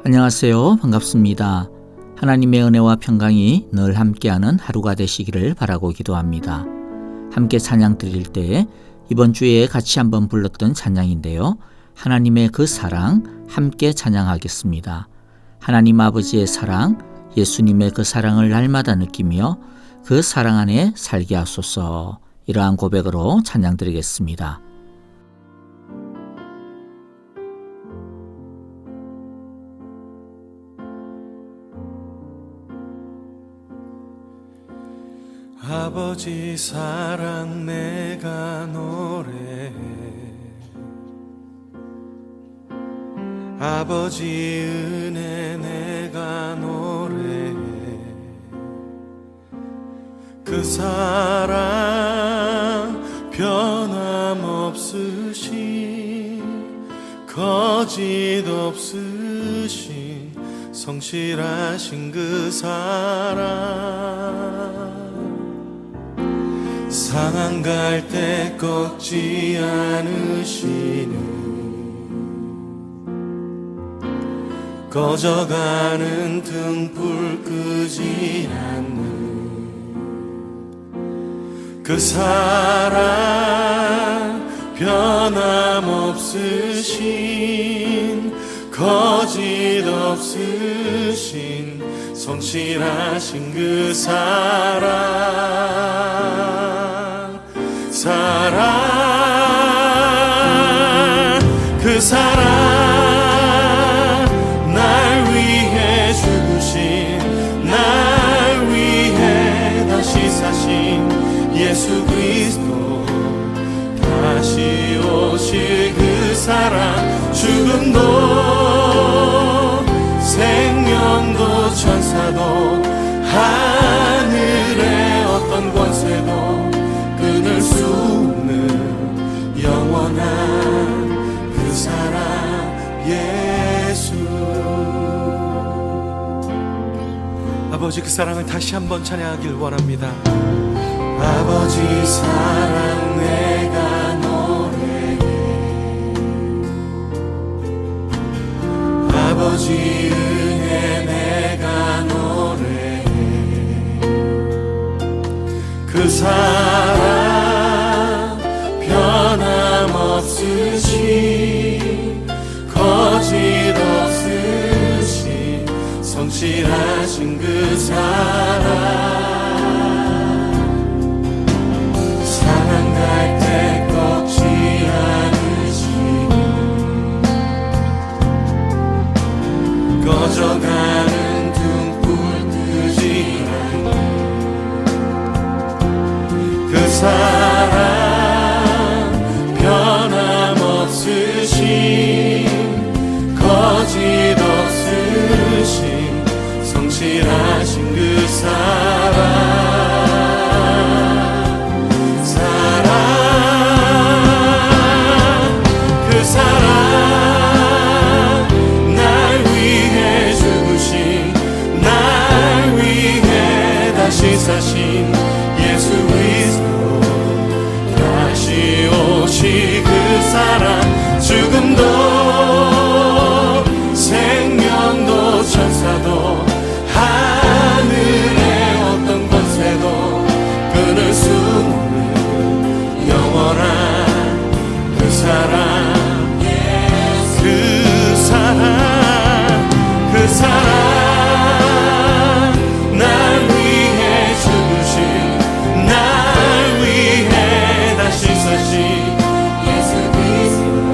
안녕하세요. 반갑습니다. 하나님의 은혜와 평강이 늘 함께하는 하루가 되시기를 바라고 기도합니다. 함께 찬양 드릴 때 이번 주에 같이 한번 불렀던 찬양인데요. 하나님의 그 사랑 함께 찬양하겠습니다. 하나님 아버지의 사랑, 예수님의 그 사랑을 날마다 느끼며 그 사랑 안에 살게 하소서. 이러한 고백으로 찬양 드리겠습니다. 아버지 사랑 내가 노래해, 아버지 은혜 내가 노래해. 그 사랑 변함없으신, 거짓 없으신, 성실하신 그 사랑, 상한 갈 때 꺾지 않으시는, 꺼져가는 등불 끄지 않는 그 사랑 변함없으신, 거짓 없으신, 성실하신 그 사랑, 그 사랑, 날 위해 죽으신, 날 위해 다시 사신 예수 그리스도, 다시 오실 그 사랑, 죽음도 생명도 천사도 하늘의 어떤 권세도 끊을 수 없는 영원한 그 사랑 예수. 아버지 그 사랑을 다시 한번 찬양하길 원합니다. 아버지 사랑 내가 노래해, 아버지 은혜 내가 노래해. 그 사랑 변함없으신, 거짓 없으신, 성실하신 그 사랑, 상한 갈 때 꺾지 않으신, 꺼져가는 등불 끄지 않는 그 사랑 변함없으신, 거짓 없으신, 성실하신 그 사랑, 그 사랑, 날 위해 죽으신, 날 위해 다시 사신 예수 그리스도, 다시 오실 그 사랑, 죽음도 생명도 천사도 하늘의 어떤 권세도 끊을 수 없는 영원한 그 사랑, 그 사랑, 그 사랑, 날 위해 죽으신, 날 위해 다시 사신 예수 그리스도,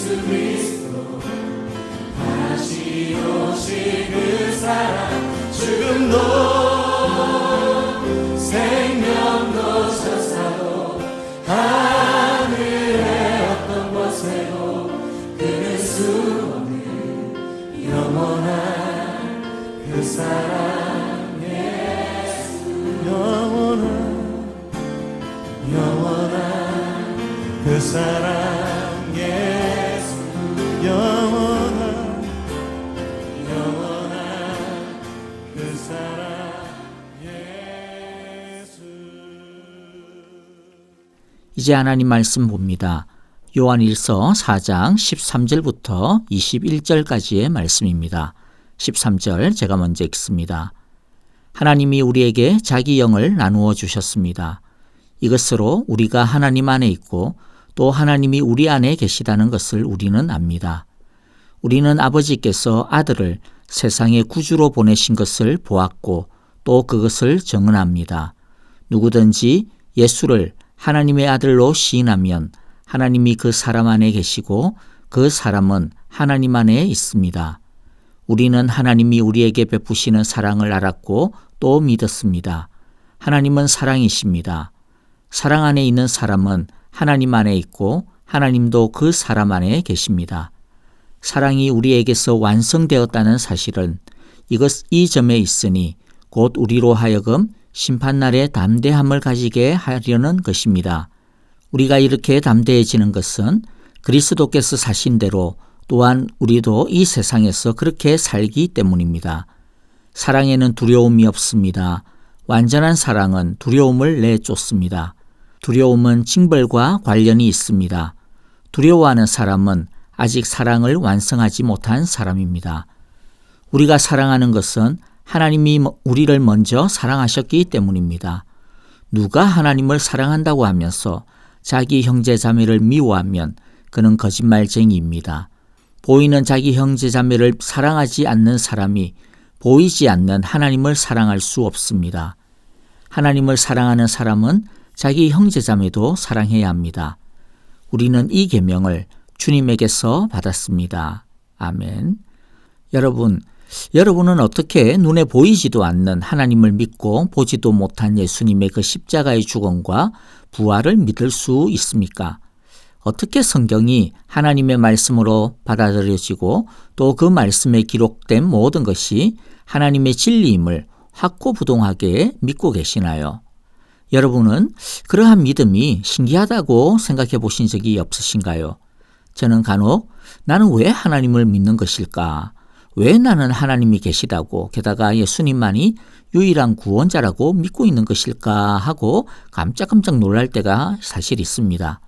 예수 그리스도 다시 오실 그 사랑 죽음도 생명도 천사도 하늘의 어떤 곳에도 끊을 수 없는 영원한 그 사랑 예수 영원한 그 사랑 예수 영원한 그 사랑 예수. 이제 하나님 말씀 봅니다. 요한일서 4장 13절부터 21절까지의 말씀입니다. 13절 제가 먼저 읽습니다. 하나님이 우리에게 자기 영을 나누어 주셨습니다. 이것으로 우리가 하나님 안에 있고 또 하나님이 우리 안에 계시다는 것을 우리는 압니다. 우리는 아버지께서 아들을 세상의 구주로 보내신 것을 보았고 또 그것을 증언합니다. 누구든지 예수를 하나님의 아들로 시인하면 하나님이 그 사람 안에 계시고 그 사람은 하나님 안에 있습니다. 우리는 하나님이 우리에게 베푸시는 사랑을 알았고 또 믿었습니다. 하나님은 사랑이십니다. 사랑 안에 있는 사람은 하나님 안에 있고 하나님도 그 사람 안에 계십니다. 사랑이 우리에게서 완성되었다는 사실은 이 점에 있으니 곧 우리로 하여금 심판날에 담대함을 가지게 하려는 것입니다. 우리가 이렇게 담대해지는 것은 그리스도께서 사신 대로 또한 우리도 이 세상에서 그렇게 살기 때문입니다. 사랑에는 두려움이 없습니다. 완전한 사랑은 두려움을 내쫓습니다. 두려움은 징벌과 관련이 있습니다. 두려워하는 사람은 아직 사랑을 완성하지 못한 사람입니다. 우리가 사랑하는 것은 하나님이 우리를 먼저 사랑하셨기 때문입니다. 누가 하나님을 사랑한다고 하면서 자기 형제 자매를 미워하면 그는 거짓말쟁이입니다. 보이는 자기 형제 자매를 사랑하지 않는 사람이 보이지 않는 하나님을 사랑할 수 없습니다. 하나님을 사랑하는 사람은 자기 형제 자매도 사랑해야 합니다. 우리는 이 계명을 주님에게서 받았습니다. 아멘. 여러분은 어떻게 눈에 보이지도 않는 하나님을 믿고 보지도 못한 예수님의 그 십자가의 죽음과 부활을 믿을 수 있습니까? 어떻게 성경이 하나님의 말씀으로 받아들여지고 또 그 말씀에 기록된 모든 것이 하나님의 진리임을 확고부동하게 믿고 계시나요? 여러분은 그러한 믿음이 신기하다고 생각해 보신 적이 없으신가요? 저는 간혹 나는 왜 하나님을 믿는 것일까? 왜 나는 하나님이 계시다고 게다가 예수님만이 유일한 구원자라고 믿고 있는 것일까 하고 깜짝깜짝 놀랄 때가 사실 있습니다.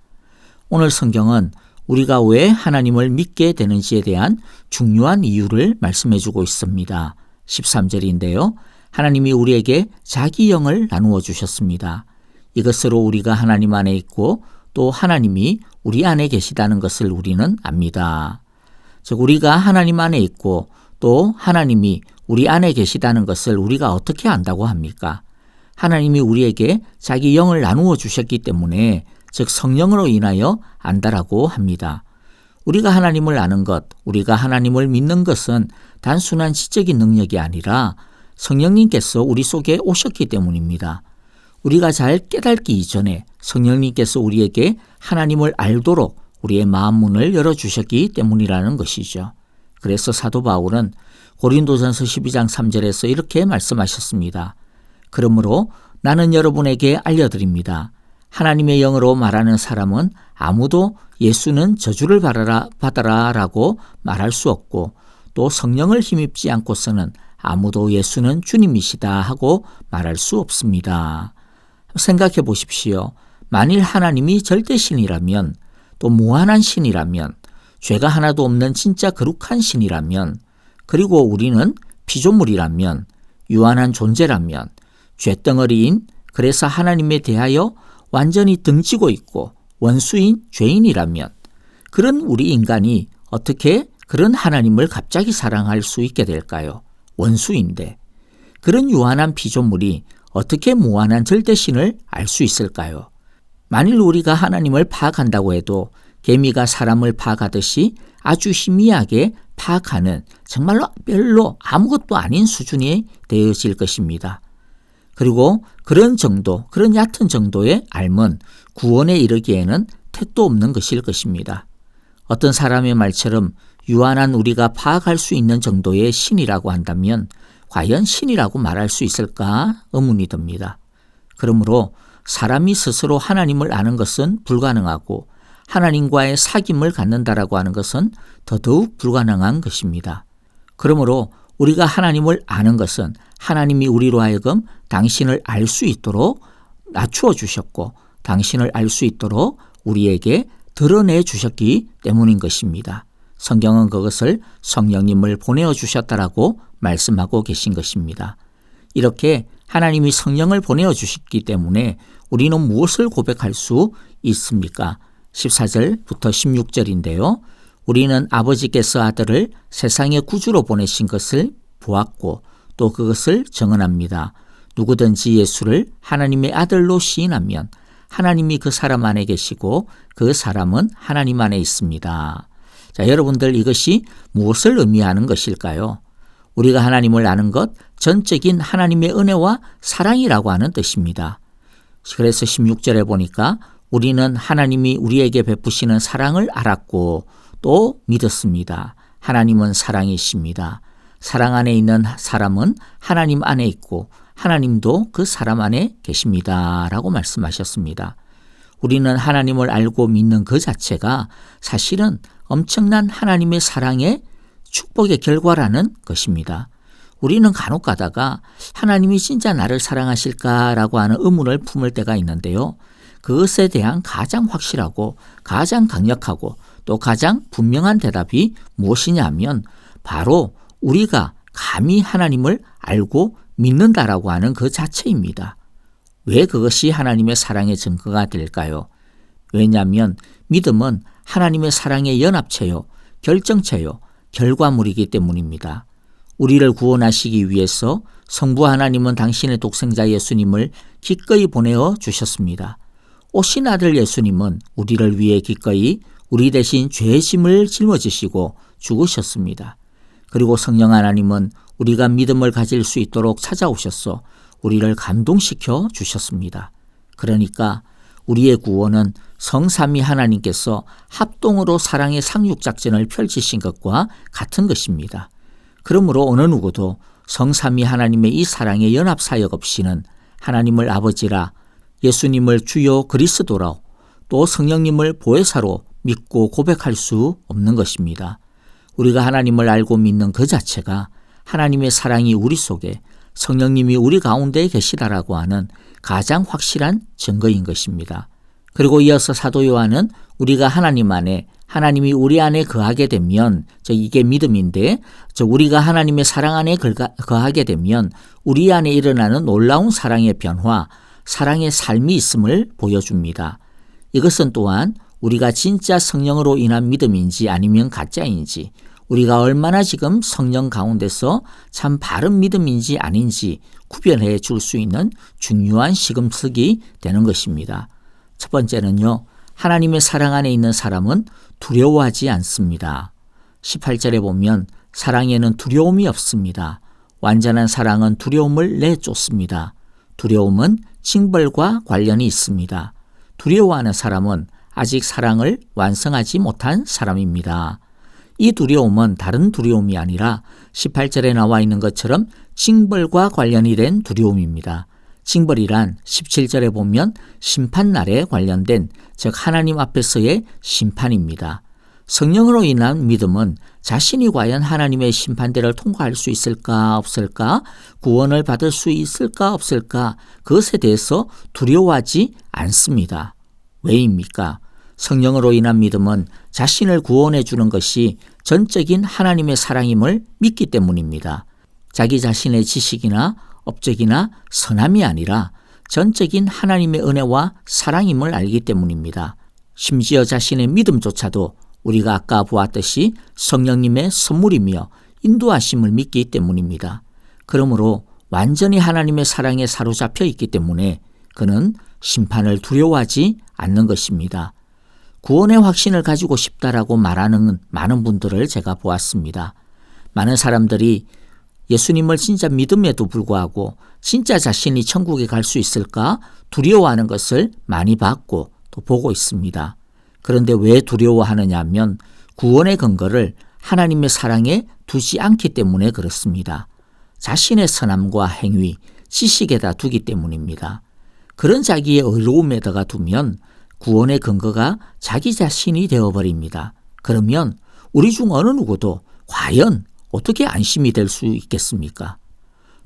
오늘 성경은 우리가 왜 하나님을 믿게 되는지에 대한 중요한 이유를 말씀해 주고 있습니다. 13절인데요. 하나님이 우리에게 자기 영을 나누어 주셨습니다. 이것으로 우리가 하나님 안에 있고 또 하나님이 우리 안에 계시다는 것을 우리는 압니다. 즉 우리가 하나님 안에 있고 또 하나님이 우리 안에 계시다는 것을 우리가 어떻게 안다고 합니까? 하나님이 우리에게 자기 영을 나누어 주셨기 때문에 즉 성령으로 인하여 안다라고 합니다. 우리가 하나님을 아는 것, 우리가 하나님을 믿는 것은 단순한 지적인 능력이 아니라 성령님께서 우리 속에 오셨기 때문입니다. 우리가 잘 깨닫기 이전에 성령님께서 우리에게 하나님을 알도록 우리의 마음 문을 열어주셨기 때문이라는 것이죠. 그래서 사도 바울은 고린도전서 12장 3절에서 이렇게 말씀하셨습니다. 그러므로 나는 여러분에게 알려드립니다. 하나님의 영으로 말하는 사람은 아무도 예수는 저주를 받아라 라고 말할 수 없고 또 성령을 힘입지 않고서는 아무도 예수는 주님이시다 하고 말할 수 없습니다. 생각해 보십시오. 만일 하나님이 절대신이라면 또 무한한 신이라면 죄가 하나도 없는 진짜 거룩한 신이라면 그리고 우리는 피조물이라면 유한한 존재라면 죄덩어리인 그래서 하나님에 대하여 완전히 등지고 있고 원수인 죄인이라면 그런 우리 인간이 어떻게 그런 하나님을 갑자기 사랑할 수 있게 될까요? 원수인데 그런 유한한 피조물이 어떻게 무한한 절대신을 알 수 있을까요? 만일 우리가 하나님을 파악한다고 해도 개미가 사람을 파악하듯이 아주 희미하게 파악하는 정말로 별로 아무것도 아닌 수준이 되어질 것입니다. 그리고 그런 얕은 정도의 알면 구원에 이르기에는 택도 없는 것일 것입니다. 어떤 사람의 말처럼 유한한 우리가 파악할 수 있는 정도의 신이라고 한다면 과연 신이라고 말할 수 있을까 의문이 듭니다. 그러므로 사람이 스스로 하나님을 아는 것은 불가능하고 하나님과의 사귐을 갖는다라고 하는 것은 더더욱 불가능한 것입니다. 그러므로 우리가 하나님을 아는 것은 하나님이 우리로 하여금 당신을 알 수 있도록 낮추어 주셨고 당신을 알 수 있도록 우리에게 드러내 주셨기 때문인 것입니다. 성경은 그것을 성령님을 보내어 주셨다라고 말씀하고 계신 것입니다. 이렇게 하나님이 성령을 보내어 주셨기 때문에 우리는 무엇을 고백할 수 있습니까? 14절부터 16절인데요. 우리는 아버지께서 아들을 세상의 구주로 보내신 것을 보았고 또 그것을 증언합니다. 누구든지 예수를 하나님의 아들로 시인하면 하나님이 그 사람 안에 계시고 그 사람은 하나님 안에 있습니다. 자, 여러분들 이것이 무엇을 의미하는 것일까요? 우리가 하나님을 아는 것, 전적인 하나님의 은혜와 사랑이라고 하는 뜻입니다. 그래서 16절에 보니까 우리는 하나님이 우리에게 베푸시는 사랑을 알았고 또 믿었습니다. 하나님은 사랑이십니다. 사랑 안에 있는 사람은 하나님 안에 있고 하나님도 그 사람 안에 계십니다. 라고 말씀하셨습니다. 우리는 하나님을 알고 믿는 그 자체가 사실은 엄청난 하나님의 사랑의 축복의 결과라는 것입니다. 우리는 간혹 가다가 하나님이 진짜 나를 사랑하실까라고 하는 의문을 품을 때가 있는데요. 그것에 대한 가장 확실하고 가장 강력하고 또 가장 분명한 대답이 무엇이냐 하면 바로 우리가 감히 하나님을 알고 믿는다라고 하는 그 자체입니다. 왜 그것이 하나님의 사랑의 증거가 될까요? 왜냐하면 믿음은 하나님의 사랑의 연합체요, 결정체요, 결과물이기 때문입니다. 우리를 구원하시기 위해서 성부 하나님은 당신의 독생자 예수님을 기꺼이 보내어 주셨습니다. 오신 아들 예수님은 우리를 위해 기꺼이 우리 대신 죄의 짐을 짊어지시고 죽으셨습니다. 그리고 성령 하나님은 우리가 믿음을 가질 수 있도록 찾아오셔서 우리를 감동시켜 주셨습니다. 그러니까 우리의 구원은 성삼위 하나님께서 합동으로 사랑의 상륙작전을 펼치신 것과 같은 것입니다. 그러므로 어느 누구도 성삼위 하나님의 이 사랑의 연합사역 없이는 하나님을 아버지라 예수님을 주요 그리스도로 또 성령님을 보혜사로 믿고 고백할 수 없는 것입니다. 우리가 하나님을 알고 믿는 그 자체가 하나님의 사랑이 우리 속에 성령님이 우리 가운데 계시다라고 하는 가장 확실한 증거인 것입니다. 그리고 이어서 사도 요한은 우리가 하나님 안에 하나님이 우리 안에 거하게 되면 이게 믿음인데 우리가 하나님의 사랑 안에 거하게 되면 우리 안에 일어나는 놀라운 사랑의 변화, 사랑의 삶이 있음을 보여줍니다. 이것은 또한 우리가 진짜 성령으로 인한 믿음인지 아니면 가짜인지 우리가 얼마나 지금 성령 가운데서 참 바른 믿음인지 아닌지 구별해 줄 수 있는 중요한 시금석이 되는 것입니다. 첫 번째는요. 하나님의 사랑 안에 있는 사람은 두려워하지 않습니다. 18절에 보면 사랑에는 두려움이 없습니다. 완전한 사랑은 두려움을 내쫓습니다. 두려움은 징벌과 관련이 있습니다. 두려워하는 사람은 아직 사랑을 완성하지 못한 사람입니다. 이 두려움은 다른 두려움이 아니라 18절에 나와 있는 것처럼 징벌과 관련이 된 두려움입니다. 징벌이란 17절에 보면 심판날에 관련된 즉 하나님 앞에서의 심판입니다. 성령으로 인한 믿음은 자신이 과연 하나님의 심판대를 통과할 수 있을까 없을까, 구원을 받을 수 있을까 없을까 그것에 대해서 두려워하지 않습니다. 왜입니까? 성령으로 인한 믿음은 자신을 구원해 주는 것이 전적인 하나님의 사랑임을 믿기 때문입니다. 자기 자신의 지식이나 업적이나 선함이 아니라 전적인 하나님의 은혜와 사랑임을 알기 때문입니다. 심지어 자신의 믿음조차도 우리가 아까 보았듯이 성령님의 선물이며 인도하심을 믿기 때문입니다. 그러므로 완전히 하나님의 사랑에 사로잡혀 있기 때문에 그는 심판을 두려워하지 않는 것입니다. 구원의 확신을 가지고 싶다라고 말하는 많은 분들을 제가 보았습니다. 많은 사람들이 예수님을 진짜 믿음에도 불구하고 진짜 자신이 천국에 갈 수 있을까 두려워하는 것을 많이 봤고 또 보고 있습니다. 그런데 왜 두려워하느냐 하면 구원의 근거를 하나님의 사랑에 두지 않기 때문에 그렇습니다. 자신의 선함과 행위, 지식에다 두기 때문입니다. 그런 자기의 의로움에다가 두면 구원의 근거가 자기 자신이 되어버립니다. 그러면 우리 중 어느 누구도 과연 어떻게 안심이 될 수 있겠습니까?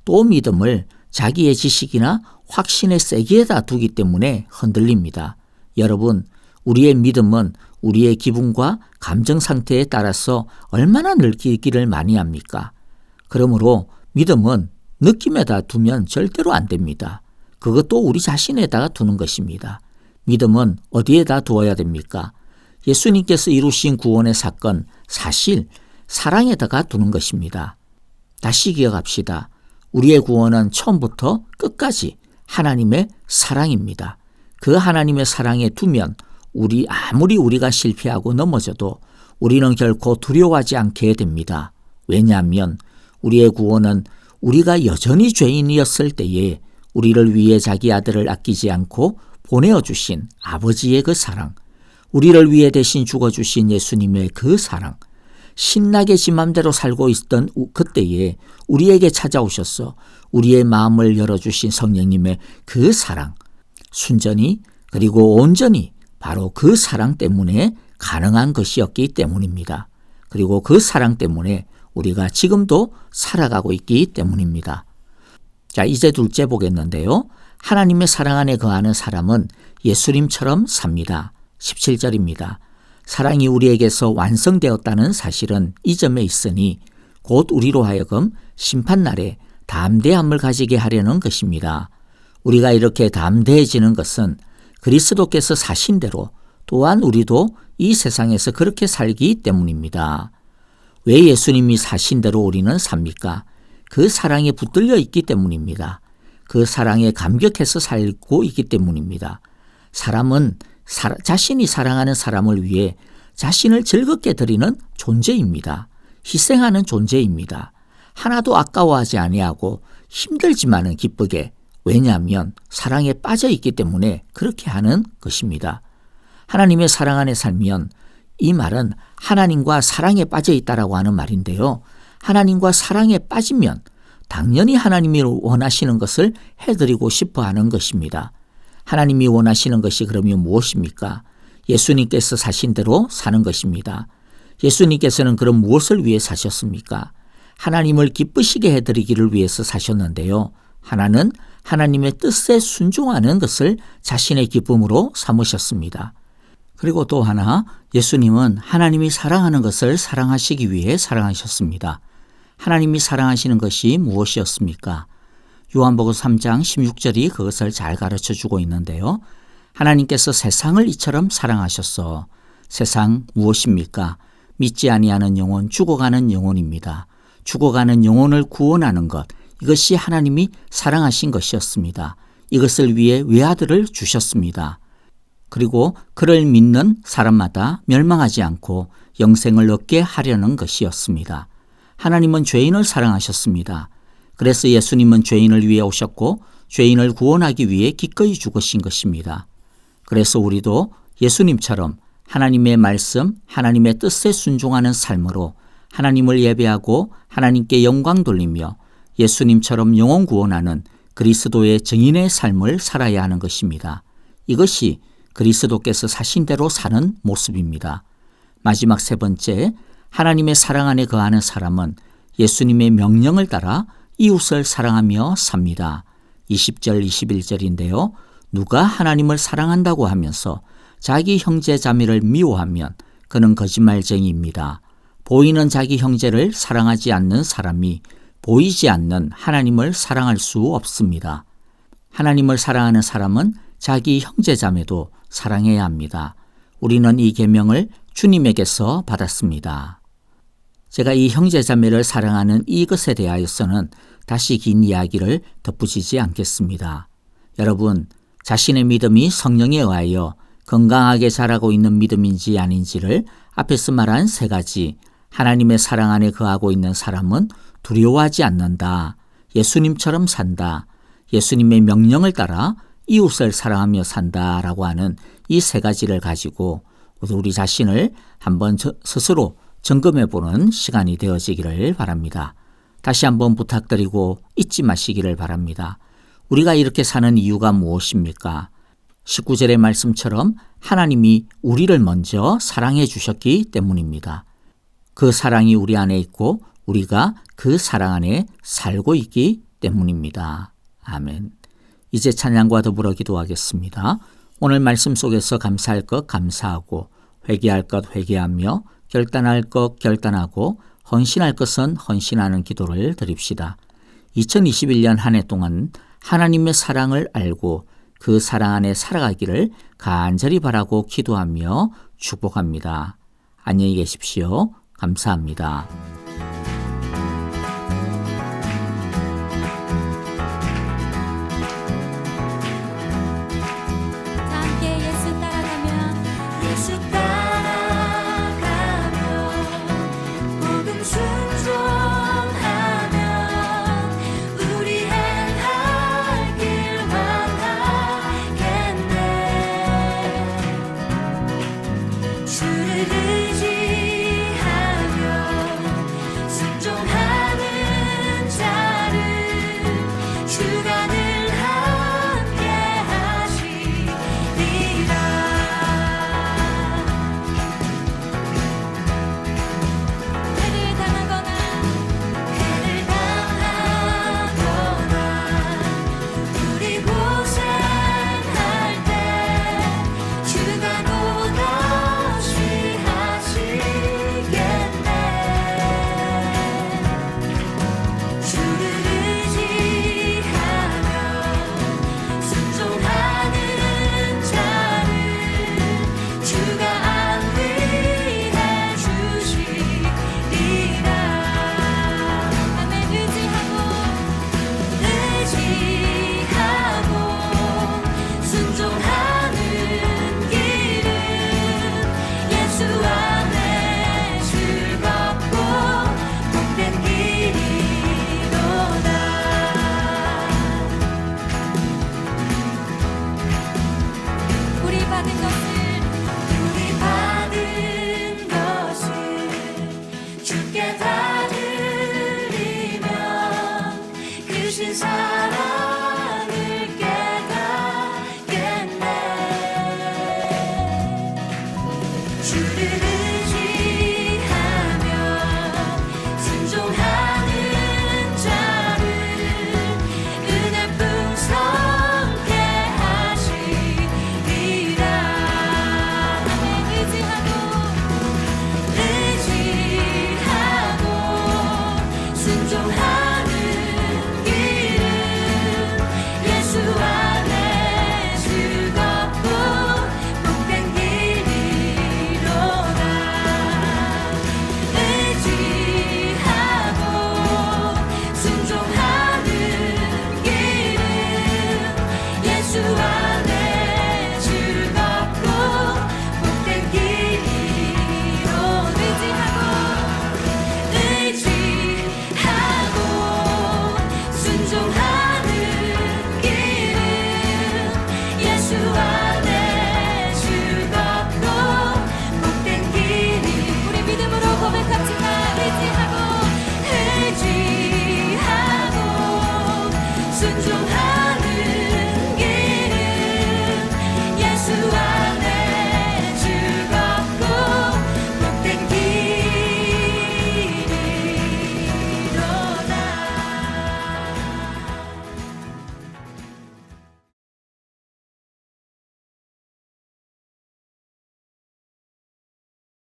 또 믿음을 자기의 지식이나 확신의 세기에다 두기 때문에 흔들립니다. 여러분, 우리의 믿음은 우리의 기분과 감정 상태에 따라서 얼마나 늘기를 많이 합니까? 그러므로 믿음은 느낌에다 두면 절대로 안 됩니다. 그것도 우리 자신에다가 두는 것입니다. 믿음은 어디에다 두어야 됩니까? 예수님께서 이루신 구원의 사건, 사실, 사랑에다가 두는 것입니다. 다시 기억합시다. 우리의 구원은 처음부터 끝까지 하나님의 사랑입니다. 그 하나님의 사랑에 두면 아무리 우리가 실패하고 넘어져도 우리는 결코 두려워하지 않게 됩니다. 왜냐하면 우리의 구원은 우리가 여전히 죄인이었을 때에 우리를 위해 자기 아들을 아끼지 않고 보내어 주신 아버지의 그 사랑, 우리를 위해 대신 죽어주신 예수님의 그 사랑, 신나게 지 맘대로 살고 있던 그때에 우리에게 찾아오셔서 우리의 마음을 열어주신 성령님의 그 사랑, 순전히 그리고 온전히 바로 그 사랑 때문에 가능한 것이었기 때문입니다. 그리고 그 사랑 때문에 우리가 지금도 살아가고 있기 때문입니다. 자, 이제 둘째 보겠는데요. 하나님의 사랑 안에 거하는 사람은 예수님처럼 삽니다. 17절입니다. 사랑이 우리에게서 완성되었다는 사실은 이 점에 있으니 곧 우리로 하여금 심판날에 담대함을 가지게 하려는 것입니다. 우리가 이렇게 담대해지는 것은 그리스도께서 사신 대로 또한 우리도 이 세상에서 그렇게 살기 때문입니다. 왜 예수님이 사신 대로 우리는 삽니까? 그 사랑에 붙들려 있기 때문입니다. 그 사랑에 감격해서 살고 있기 때문입니다. 사람은 자신이 사랑하는 사람을 위해 자신을 즐겁게 드리는 존재입니다. 희생하는 존재입니다. 하나도 아까워하지 아니하고 힘들지만은 기쁘게, 왜냐하면 사랑에 빠져 있기 때문에 그렇게 하는 것입니다. 하나님의 사랑 안에 살면, 이 말은 하나님과 사랑에 빠져 있다라고 하는 말인데요. 하나님과 사랑에 빠지면 당연히 하나님이 원하시는 것을 해드리고 싶어 하는 것입니다. 하나님이 원하시는 것이 그러면 무엇입니까? 예수님께서 사신 대로 사는 것입니다. 예수님께서는 그럼 무엇을 위해 사셨습니까? 하나님을 기쁘시게 해드리기를 위해서 사셨는데요. 하나는 하나님의 뜻에 순종하는 것을 자신의 기쁨으로 삼으셨습니다. 그리고 또 하나, 예수님은 하나님이 사랑하는 것을 사랑하시기 위해 사랑하셨습니다. 하나님이 사랑하시는 것이 무엇이었습니까? 요한복음 3장 16절이 그것을 잘 가르쳐주고 있는데요. 하나님께서 세상을 이처럼 사랑하셨어. 세상 무엇입니까? 믿지 아니하는 영혼, 죽어가는 영혼입니다. 죽어가는 영혼을 구원하는 것, 이것이 하나님이 사랑하신 것이었습니다. 이것을 위해 외아들을 주셨습니다. 그리고 그를 믿는 사람마다 멸망하지 않고 영생을 얻게 하려는 것이었습니다. 하나님은 죄인을 사랑하셨습니다. 그래서 예수님은 죄인을 위해 오셨고 죄인을 구원하기 위해 기꺼이 죽으신 것입니다. 그래서 우리도 예수님처럼 하나님의 말씀, 하나님의 뜻에 순종하는 삶으로 하나님을 예배하고 하나님께 영광 돌리며 예수님처럼 영혼 구원하는 그리스도의 증인의 삶을 살아야 하는 것입니다. 이것이 그리스도께서 사신 대로 사는 모습입니다. 마지막 세 번째, 하나님의 사랑 안에 거하는 사람은 예수님의 명령을 따라 이웃을 사랑하며 삽니다. 20절, 21절인데요. 누가 하나님을 사랑한다고 하면서 자기 형제 자매를 미워하면 그는 거짓말쟁이입니다. 보이는 자기 형제를 사랑하지 않는 사람이 보이지 않는 하나님을 사랑할 수 없습니다. 하나님을 사랑하는 사람은 자기 형제 자매도 사랑해야 합니다. 우리는 이 계명을 주님에게서 받았습니다. 제가 이 형제 자매를 사랑하는 이것에 대하여서는 다시 긴 이야기를 덧붙이지 않겠습니다. 여러분, 자신의 믿음이 성령에 의하여 건강하게 자라고 있는 믿음인지 아닌지를 앞에서 말한 세 가지, 하나님의 사랑 안에 거하고 있는 사람은 두려워하지 않는다, 예수님처럼 산다, 예수님의 명령을 따라 이웃을 사랑하며 산다라고 하는 이 세 가지를 가지고 우리 자신을 한번 스스로 점검해보는 시간이 되어지기를 바랍니다. 다시 한번 부탁드리고 잊지 마시기를 바랍니다. 우리가 이렇게 사는 이유가 무엇입니까? 19절의 말씀처럼 하나님이 우리를 먼저 사랑해 주셨기 때문입니다. 그 사랑이 우리 안에 있고 우리가 그 사랑 안에 살고 있기 때문입니다. 아멘. 이제 찬양과 더불어 기도하겠습니다. 오늘 말씀 속에서 감사할 것 감사하고 회개할 것 회개하며 결단할 것 결단하고 헌신할 것은 헌신하는 기도를 드립시다. 2021년 한 해 동안 하나님의 사랑을 알고 그 사랑 안에 살아가기를 간절히 바라고 기도하며 축복합니다. 안녕히 계십시오. 감사합니다.